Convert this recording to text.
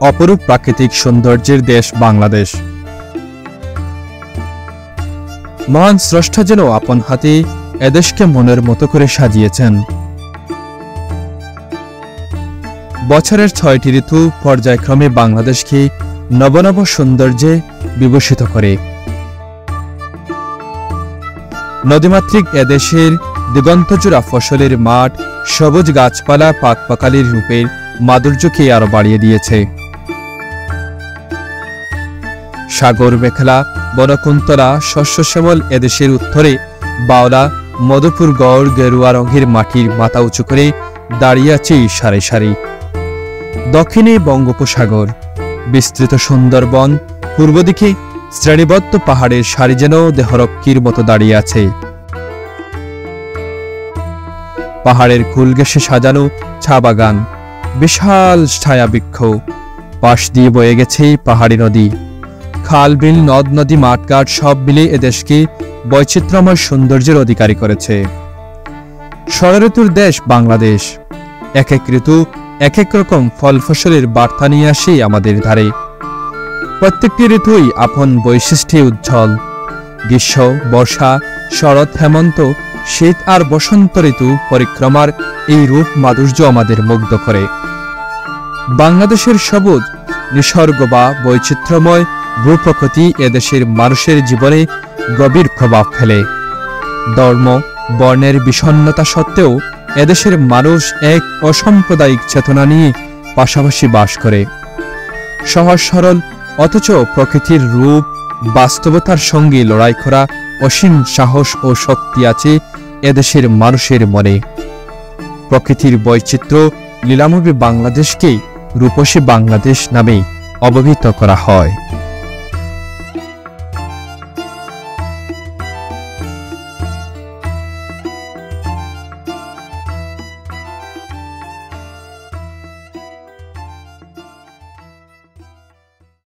অপরূপ প্রাকৃতিক সৌন্দর্যের দেশ বাংলাদেশ। মহান স্রষ্টা যেন আপন হাতে এদেশকে মনের মতো করে সাজিয়েছেন। বছরের ৬টি ঋতু পর্যায়ক্রমে বাংলাদেশকে নবনব সৌন্দর্যে বিভূষিত করে। নদীমাতৃক এদেশের দিগন্তজোড়া ফসলের মাঠ সবুজ গাছপালা পাকপাকালির রূপের মাধুর্যকে আরো বাড়িয়ে দিয়েছে। সাগর মেখলা বনকুন্তলা শস্য শ্যামল এদেশের উত্তরে বাওলা মধুপুর গড় গেরুয়া রঙের মাটির মাথা উঁচু করে দাঁড়িয়ে আছে সারি সারি। দক্ষিণে বঙ্গোপসাগর, বিস্তৃত সুন্দরবন, পূর্ব দিকে শ্রেণীবদ্ধ পাহাড়ের সারি যেন দেহরক্ষীর মতো দাঁড়িয়ে আছে। পাহাড়ের কুল ঘেঁষে সাজানো চা বাগান, বিশাল ছায়াবৃক্ষ, পাশ দিয়ে বয়ে গেছে পাহাড়ি নদী, খাল বিল নদ নদী মাঠঘাট সব মিলে এদেশকে বৈচিত্র্যময় সৌন্দর্যের অধিকারী করেছে। ষড়ঋতুর দেশ বাংলাদেশ, এক এক ঋতু এক এক রকম ফল ফসলের বার্তা নিয়ে আসে আমাদের ধারে। প্রত্যেকটি ঋতুই আপন বৈশিষ্ট্যে উজ্জ্বল। গ্রীষ্ম, বর্ষা, শরৎ, হেমন্ত, শীত আর বসন্ত ঋতু পরিক্রমার এই রূপ মাধুর্য আমাদের মুগ্ধ করে। বাংলাদেশের সবুজ নিসর্গ বা বৈচিত্র্যময় ভূপ্রকৃতি এদেশের মানুষের জীবনে গভীর প্রভাব ফেলে। ধর্ম বর্ণের বিষণ্ণতা সত্ত্বেও এদেশের মানুষ এক অসাম্প্রদায়িক চেতনা নিয়ে পাশাপাশি বাস করে। সহজ সরল অথচ প্রকৃতির রূপ বাস্তবতার সঙ্গে লড়াই করা অসীম সাহস ও শক্তি আছে এদেশের মানুষের মনে। প্রকৃতির বৈচিত্র্য লীলাময় বাংলাদেশকে রূপসী বাংলাদেশ নামে অবহিত করা হয়।